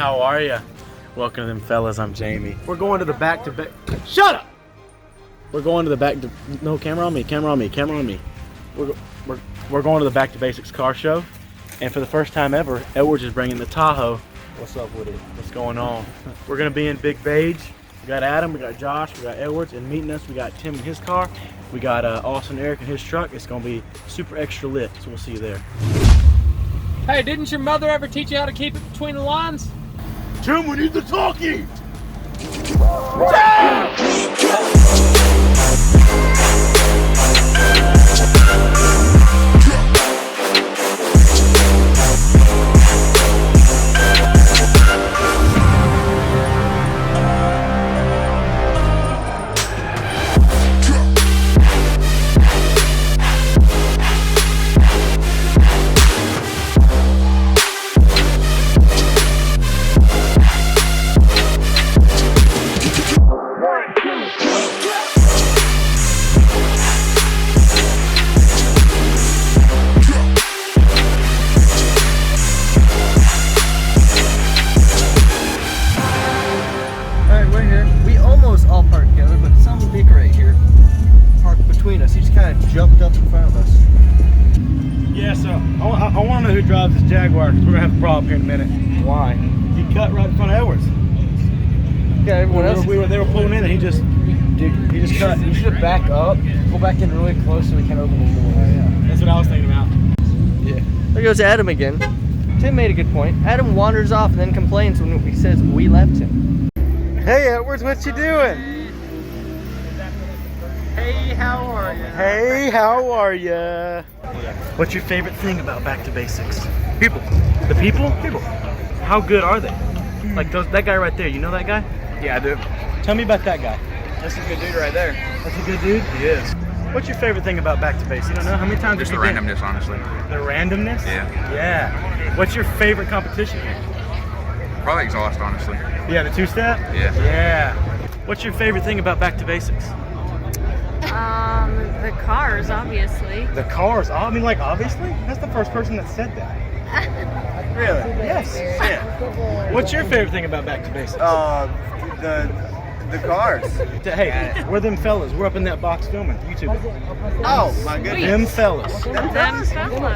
how are ya? Welcome to them fellas, I'm Jamie. We're going to the back-to-back... Shut up! We're going to the back to... No, camera on me, camera on me, camera on me. We're going to the Back to Basics car show. And for the first time ever, Edwards is bringing the Tahoe. What's up with it? What's going on? We're gonna be in Big Beige. We got Adam, we got Josh, we got Edwards, and meeting us, we got Tim in his car. We got Austin Eric in his truck. It's gonna be super extra lit, so we'll see you there. Hey, didn't your mother ever teach you how to keep it between the lines? Tim, we need the talkie! Jumped up in front of us. Yeah, so I want to know who drives this Jaguar, because we're going to have a problem here in a minute. Why? He cut right in front of Edwards. Yeah, everyone else. They were pulling in and he just cut. You should back up, go back in really close so we can open the door. Oh, yeah. That's what I was thinking about. Yeah. There goes Adam again. Tim made a good point. Adam wanders off and then complains when he says we left him. Hey Edwards, what you doing? Hey, how are you? Hey, how are ya? What's your favorite thing about Back to Basics? People. The people? People. How good are they? Like that guy right there, you know that guy? Yeah, I do. Tell me about that guy. That's a good dude right there. That's a good dude? He is. What's your favorite thing about Back to Basics? You don't know? How many times Just the have you been? randomness, honestly. The randomness? Yeah. Yeah. What's your favorite competition? Probably exhaust, honestly. Yeah, the two-step? Yeah. Yeah. What's your favorite thing about Back to Basics? The cars, obviously. The cars. I mean, like, obviously? That's the first person that said that. Really? Yes. Yeah. What's your favorite thing about Back to Basics? The cars. Hey, we're them fellas. We're up in that box filming. YouTube. Oh my goodness. Them fellas. Them fellas.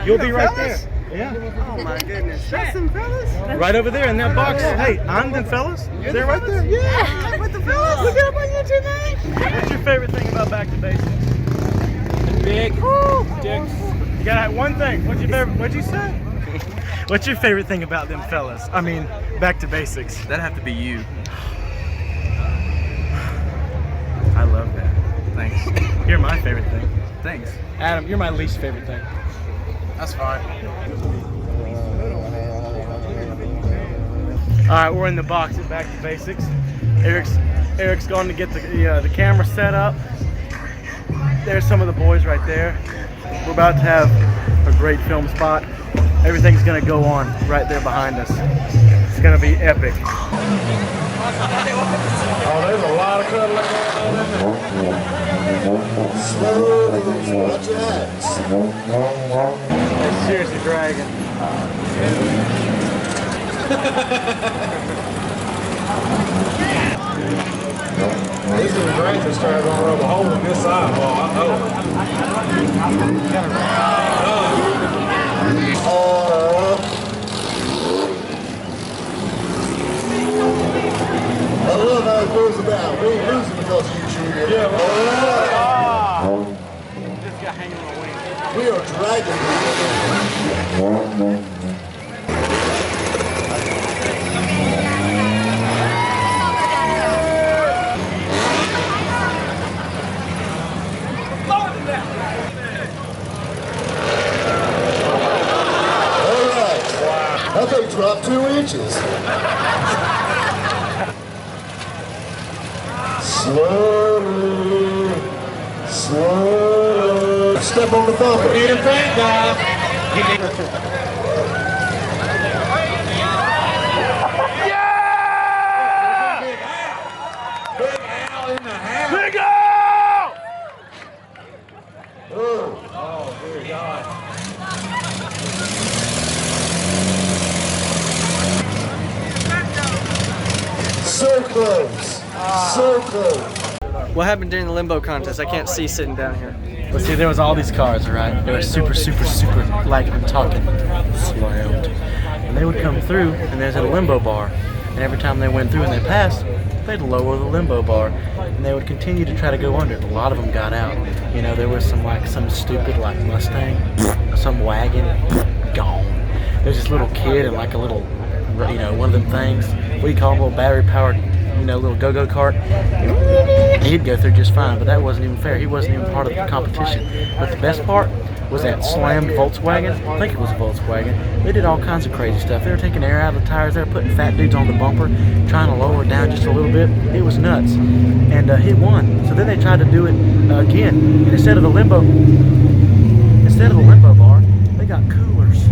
You'll be right there. Yeah. Oh my goodness. That's some fellas. Right over there in that box. Hey, I'm them fellas. You're They're the right fellas? there. Yeah. With the fellas. Look it up on YouTube, man. What's your favorite thing about Back to Basics? Big dicks. You got one thing. What's your favorite? What'd you say? What's your favorite thing about them fellas? I mean, Back to Basics. That'd have to be you. I love that. Thanks. You're my favorite thing. Thanks. Adam, you're my least favorite thing. That's fine. All right, we're in the box at Back to Basics. Eric's going to get the camera set up. There's some of the boys right there. We're about to have a great film spot. Everything's gonna go on right there behind us. It's gonna be epic. Oh, there's a lot of cuddling going on. Slowly, watch your hands. It's seriously dragging. This is the drink that's trying to rub a hole in this sidewall. I know. I love how it goes about. We ain't losing because of you two here. Yeah, Just got hanging on the wing. we are dragging you. I thought you dropped 2 inches. Slowly, slowly. Step on the bumper. Need a paint guy. Yeah! Big Al in the house. Big Al! Oh, dear God. close. So close. What happened during the limbo contest? I can't see sitting down here. But see, there was all these cars, right? They were super like I'm talking slammed. And they would come through, and there's a limbo bar. And every time they went through and they passed, they'd lower the limbo bar, and they would continue to try to go under it. A lot of them got out. You know, there was some stupid like Mustang, some wagon, gone. There's this little kid in like a little, you know, one of them things. What do you call them? Little battery powered, you know, little go-go kart. He'd go through just fine, but that wasn't even fair. He wasn't even part of the competition. But the best part was that slammed Volkswagen. I think it was a Volkswagen. They did all kinds of crazy stuff. They were taking air out of the tires. They were putting fat dudes on the bumper, trying to lower it down just a little bit. It was nuts. And he won. So then they tried to do it again. And instead of the limbo bar, they got coolers.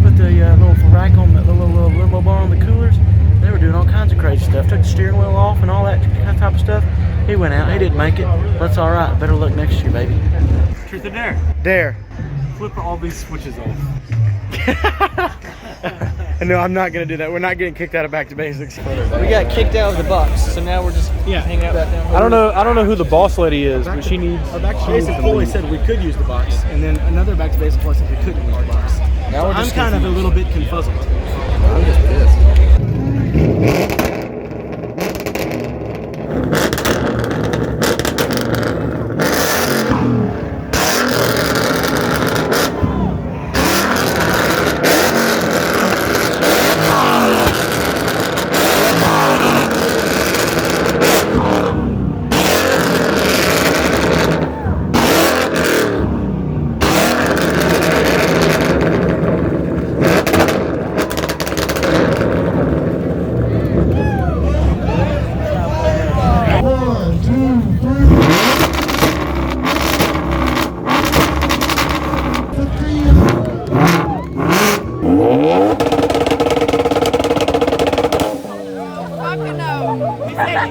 Put the little rack on the little limbo bar on the coolers. They were doing all kinds of crazy stuff. Took the steering wheel off and all that type of stuff. He went out. He didn't make it. That's all right. Better luck next year, baby. Truth or dare? Dare. Flip all these switches off. No, I'm not gonna do that. We're not getting kicked out of Back to Basics. We got kicked out of the box, so now we're just hanging out back down. I don't know who the boss lady is, but she needs. Our Back to Basics employee said we could use the box, and then another Back to Basics employee said we couldn't use the box. Now we're I'm just kind of a little bit confuzzled. I'm just pissed.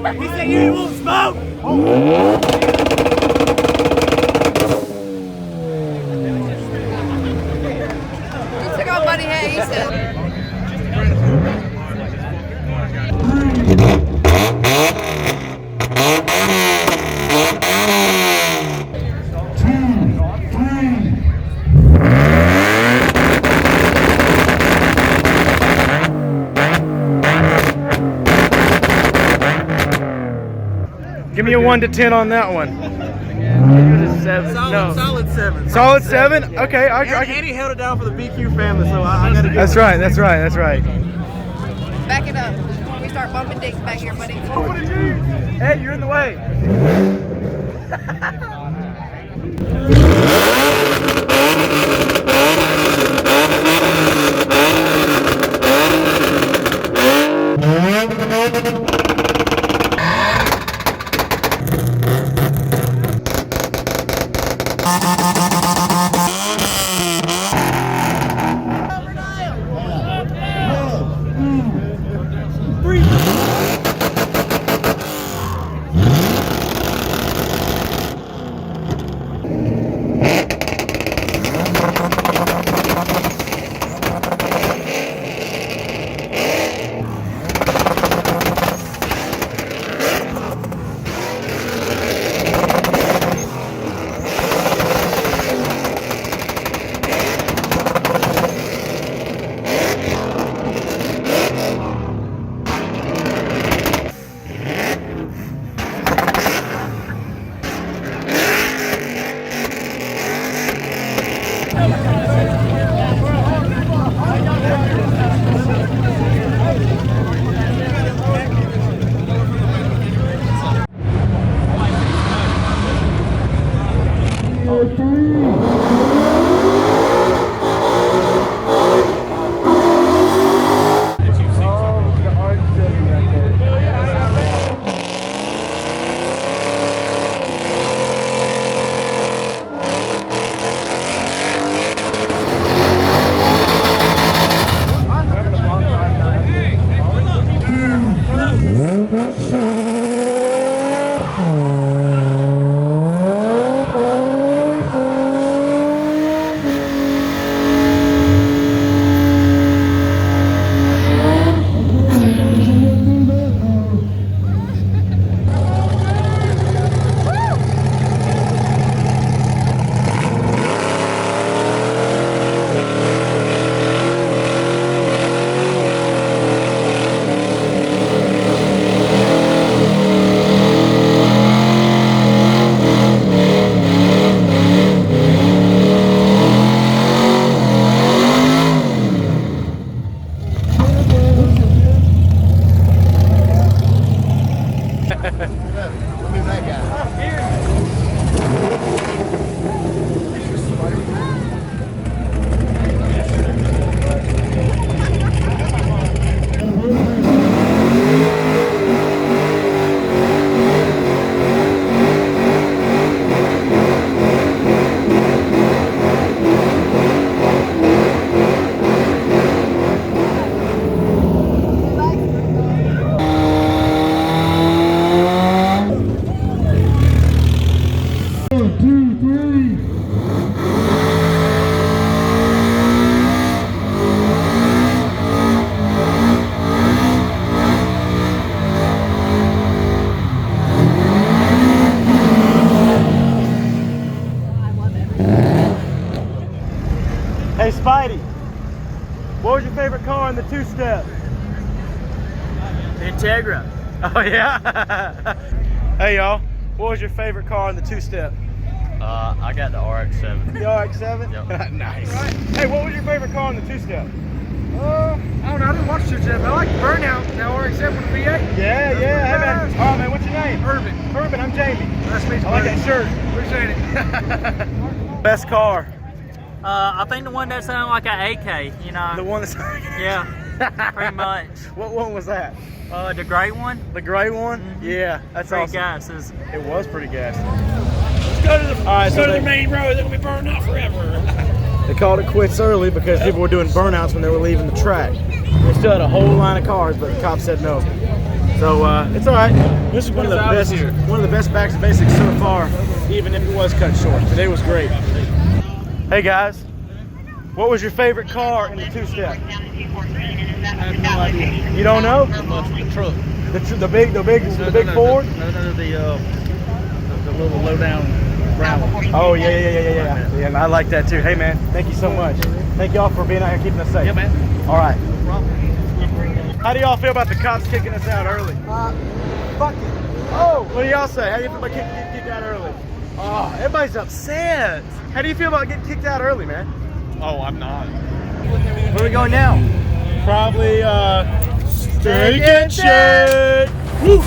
He said you won't smoke! Took off Buddy Hay, he said. Give me a 1 to 10 on that one. Give it a 7. Solid 7. Solid 7? Okay. And he held it down for the BQ family, so I gotta give That's right. Back it up. We start bumping dicks back here, buddy. Hey, you're in the way. What was your favorite car in the two-step? Integra. Oh yeah. Hey y'all, what was your favorite car in the two-step? I got the RX-7. The RX-7? Yep. Nice. Hey, what was your favorite car in the two-step? I don't know. I didn't watch two-step. I like Burnout. Now RX-7 with the V8. Yeah, yeah. Hey man. All right, man. What's your name? Urban. Urban. I'm Jamie. Nice to meet you, I like buddy. that shirt. Appreciate it. Best car. I think the one that sounded like an AK, you know. The one that's. Yeah, pretty much. What one was that? The gray one. The gray one? Yeah, that's Pretty awesome. gases. It was pretty gas. Go to the, All right, so the main road. They're gonna be burned out forever. they called it quits early because people were doing burnouts when they were leaving the track. They still had a whole line of cars, but the cops said no. So it's all right. This is one of the best Back to Basics so far, even if it was cut short. Today was great. Hey guys, what was your favorite car in the two-step? I have no idea. You don't know? The truck. The big Ford? No, the little low down brown one. Oh yeah. Yeah, I like that too. Hey man, thank you so much. Thank y'all for being out here keeping us safe. Yeah, man. All right. How do y'all feel about the cops kicking us out early? Fuck it. Oh, what do y'all say? How do you feel about getting kicked out early? Oh, everybody's upset. How do you feel about getting kicked out early, man? Oh, I'm not. Where are we going now? Probably steak and shake. Woo!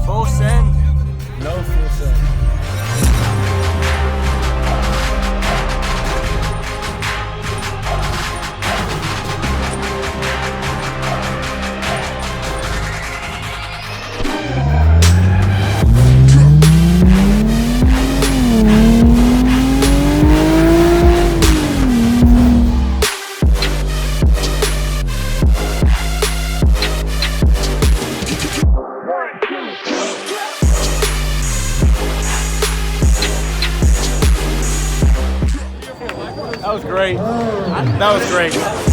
Full send. No full send. That was great. That was great.